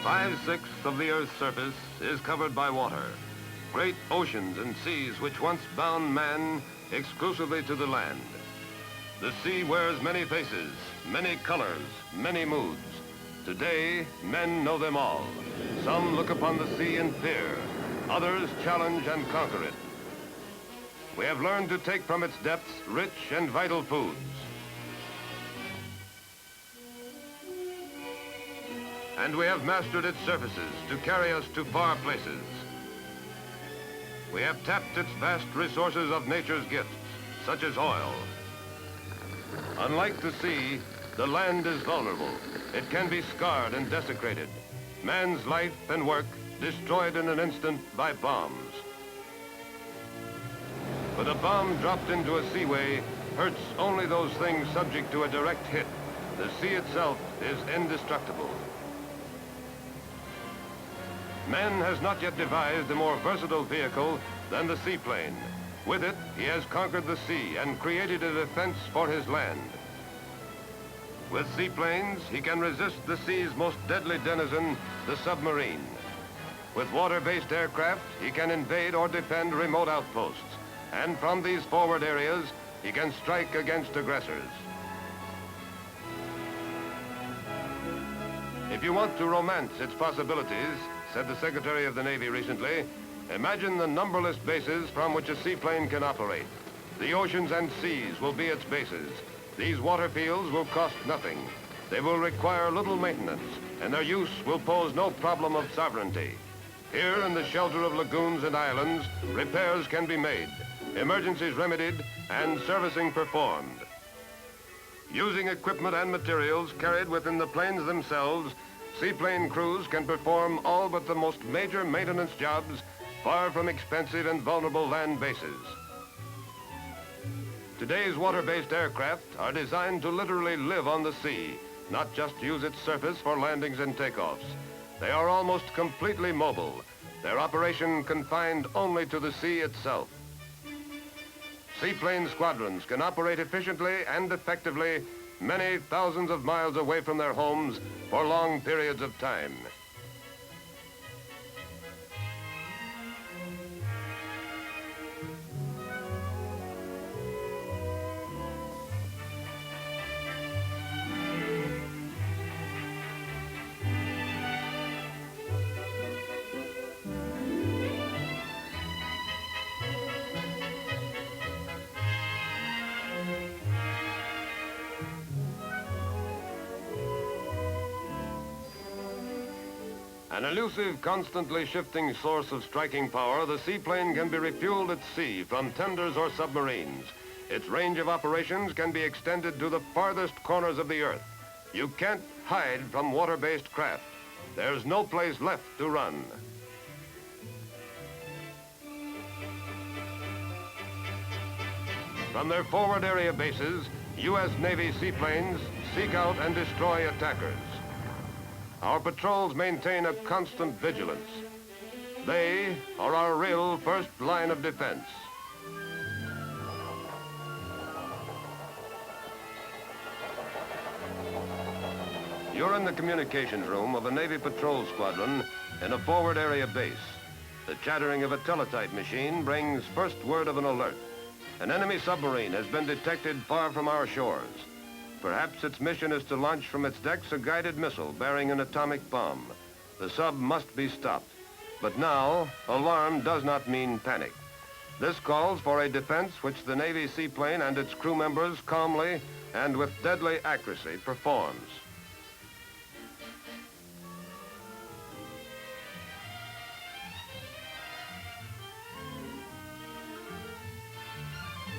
5/6 of the Earth's surface is covered by water. Great oceans and seas which once bound man exclusively to the land. The sea wears many faces, many colors, many moods. Today, men know them all. Some look upon the sea in fear. Others challenge and conquer it. We have learned to take from its depths rich and vital foods. And we have mastered its surfaces to carry us to far places. We have tapped its vast resources of nature's gifts, such as oil. Unlike the sea, the land is vulnerable. It can be scarred and desecrated. Man's life and work destroyed in an instant by bombs. But a bomb dropped into a seaway hurts only those things subject to a direct hit. The sea itself is indestructible. Man has not yet devised a more versatile vehicle than the seaplane. With it, he has conquered the sea and created a defense for his land. With seaplanes, he can resist the sea's most deadly denizen, the submarine. With water-based aircraft, he can invade or defend remote outposts. And from these forward areas, he can strike against aggressors. If you want to romance its possibilities, said the Secretary of the Navy recently, imagine the numberless bases from which a seaplane can operate. The oceans and seas will be its bases. These water fields will cost nothing. They will require little maintenance, and their use will pose no problem of sovereignty. Here in the shelter of lagoons and islands, repairs can be made, emergencies remedied, and servicing performed. Using equipment and materials carried within the planes themselves, seaplane crews can perform all but the most major maintenance jobs far from expensive and vulnerable land bases. Today's water-based aircraft are designed to literally live on the sea, not just use its surface for landings and takeoffs. They are almost completely mobile, their operation confined only to the sea itself. Seaplane squadrons can operate efficiently and effectively many thousands of miles away from their homes for long periods of time. An elusive, constantly shifting source of striking power, the seaplane can be refueled at sea from tenders or submarines. Its range of operations can be extended to the farthest corners of the Earth. You can't hide from water-based craft. There's no place left to run. From their forward area bases, U.S. Navy seaplanes seek out and destroy attackers. Our patrols maintain a constant vigilance. They are our real first line of defense. You're in the communications room of a Navy patrol squadron in a forward area base. The chattering of a teletype machine brings first word of an alert. An enemy submarine has been detected far from our shores. Perhaps its mission is to launch from its decks a guided missile bearing an atomic bomb. The sub must be stopped. But now, alarm does not mean panic. This calls for a defense which the Navy seaplane and its crew members calmly and with deadly accuracy performs.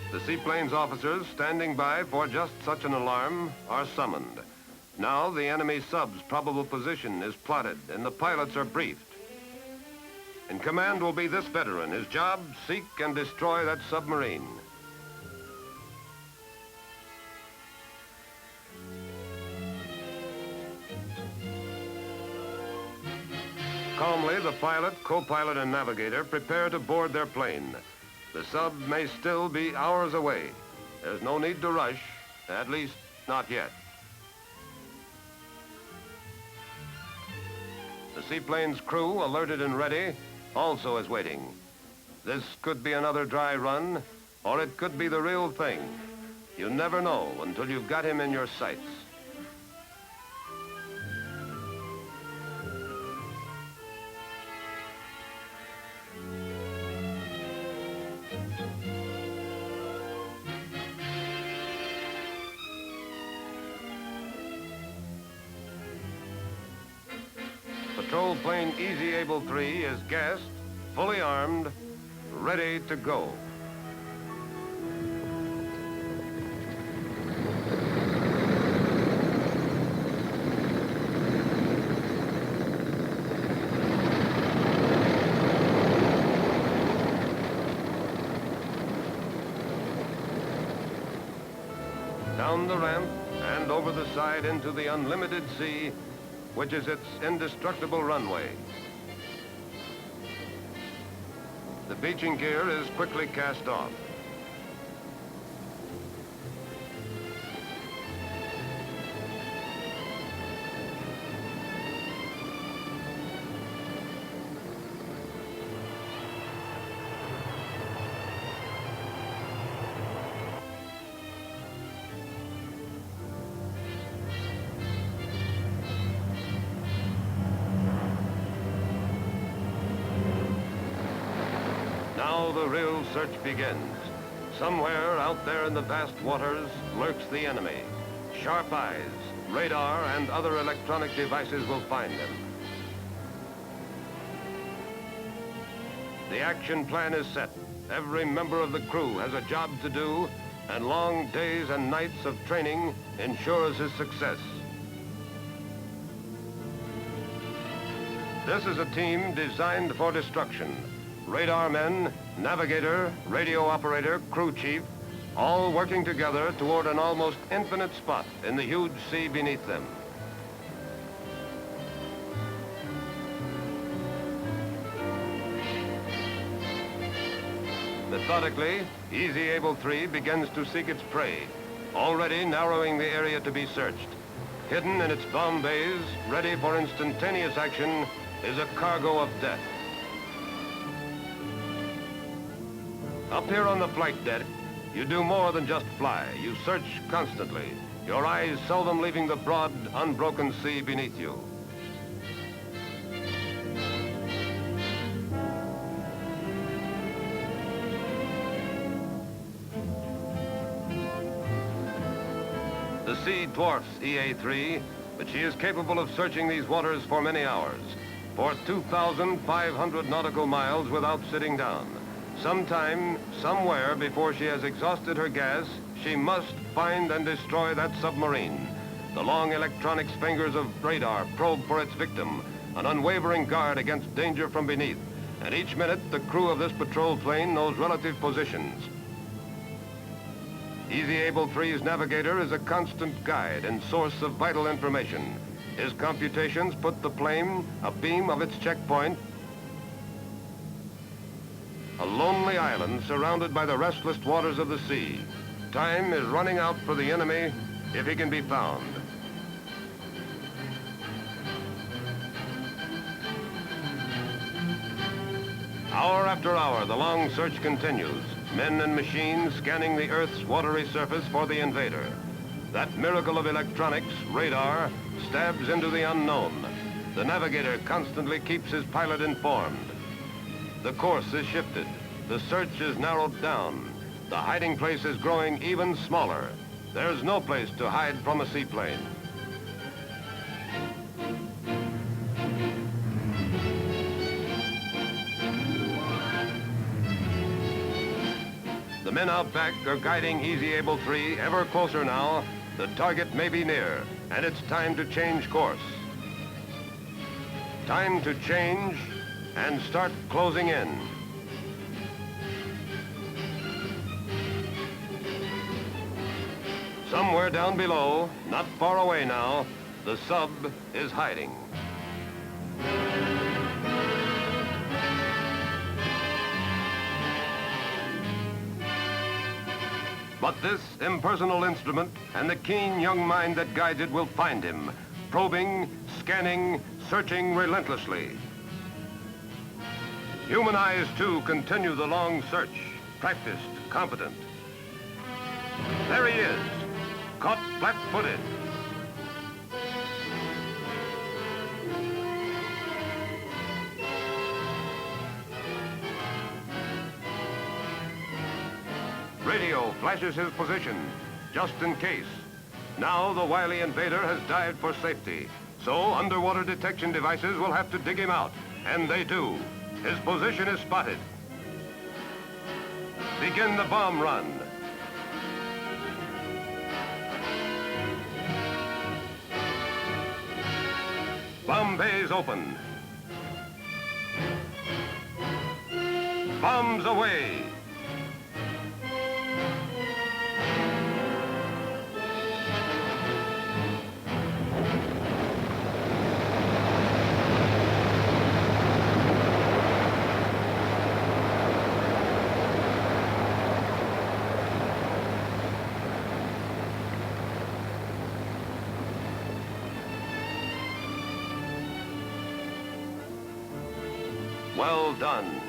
The seaplane's officers standing by for just such an alarm are summoned. Now the enemy sub's probable position is plotted and the pilots are briefed. In command will be this veteran. His job, seek and destroy that submarine. Calmly, the pilot, co-pilot, and navigator prepare to board their plane. The sub may still be hours away. There's no need to rush, at least not yet. The seaplane's crew, alerted and ready, also is waiting. This could be another dry run, or it could be the real thing. You never know until you've got him in your sights. Patrol plane Easy Able 3 is gassed, fully armed, ready to go. Down the ramp and over the side into the unlimited sea, which is its indestructible runway. The beaching gear is quickly cast off. Now the real search begins. Somewhere out there in the vast waters lurks the enemy. Sharp eyes, radar, and other electronic devices will find them. The action plan is set. Every member of the crew has a job to do, and long days and nights of training ensures his success. This is a team designed for destruction. Radar men, navigator, radio operator, crew chief, all working together toward an almost infinite spot in the huge sea beneath them. Methodically, Easy Able 3 begins to seek its prey, already narrowing the area to be searched. Hidden in its bomb bays, ready for instantaneous action, is a cargo of death. Up here on the flight deck, you do more than just fly. You search constantly, your eyes seldom leaving the broad, unbroken sea beneath you. The sea dwarfs EA-3, but she is capable of searching these waters for many hours, for 2,500 nautical miles without sitting down. Sometime, somewhere, before she has exhausted her gas, she must find and destroy that submarine. The long electronics fingers of radar probe for its victim, an unwavering guard against danger from beneath. And each minute, the crew of this patrol plane knows relative positions. Easy Able 3's navigator is a constant guide and source of vital information. His computations put the plane abeam of its checkpoint, a lonely island surrounded by the restless waters of the sea. Time is running out for the enemy if he can be found. Hour after hour, the long search continues. Men and machines scanning the Earth's watery surface for the invader. That miracle of electronics, radar, stabs into the unknown. The navigator constantly keeps his pilot informed. The course is shifted. The search is narrowed down. The hiding place is growing even smaller. There's no place to hide from a seaplane. The men out back are guiding Easy Able 3 ever closer now. The target may be near, and it's time to change course. Time to change and start closing in. Somewhere down below, not far away now, the sub is hiding. But this impersonal instrument and the keen young mind that guides it will find him, probing, scanning, searching relentlessly. Human eyes, too, continue the long search, practiced, competent. There he is, caught flat-footed. Radio flashes his position, just in case. Now the wily invader has dived for safety, so underwater detection devices will have to dig him out, and they do. His position is spotted. Begin the bomb run. Bomb bays open. Bombs away. Well done.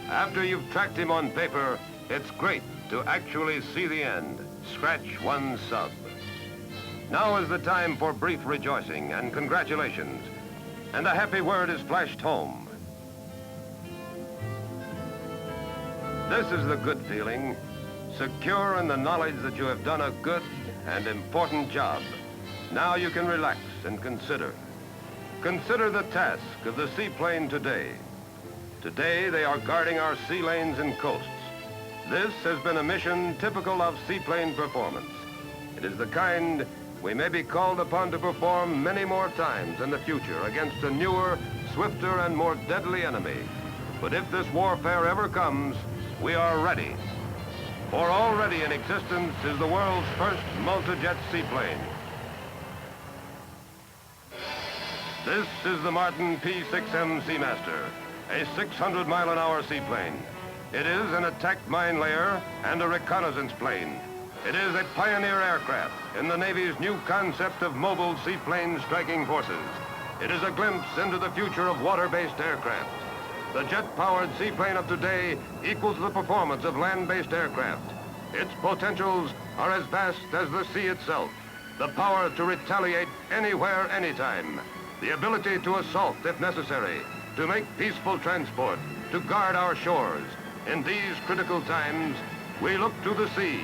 After you've tracked him on paper, it's great to actually see the end, scratch one sub. Now is the time for brief rejoicing and congratulations, and a happy word is flashed home. This is the good feeling, secure in the knowledge that you have done a good and important job. Now you can relax and consider. Consider the task of the seaplane today. Today, they are guarding our sea lanes and coasts. This has been a mission typical of seaplane performance. It is the kind we may be called upon to perform many more times in the future against a newer, swifter, and more deadly enemy. But if this warfare ever comes, we are ready. For already in existence is the world's first multi-jet seaplane. This is the Martin P6M SeaMaster, a 600-mile-an-hour seaplane. It is an attack mine layer and a reconnaissance plane. It is a pioneer aircraft in the Navy's new concept of mobile seaplane striking forces. It is a glimpse into the future of water-based aircraft. The jet-powered seaplane of today equals the performance of land-based aircraft. Its potentials are as vast as the sea itself. The power to retaliate anywhere, anytime. The ability to assault if necessary, to make peaceful transport, to guard our shores. In these critical times, we look to the sea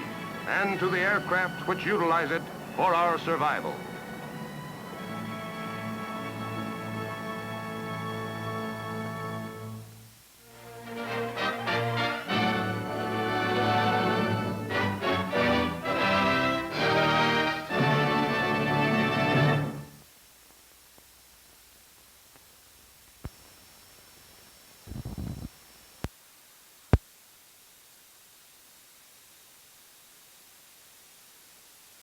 and to the aircraft which utilize it for our survival.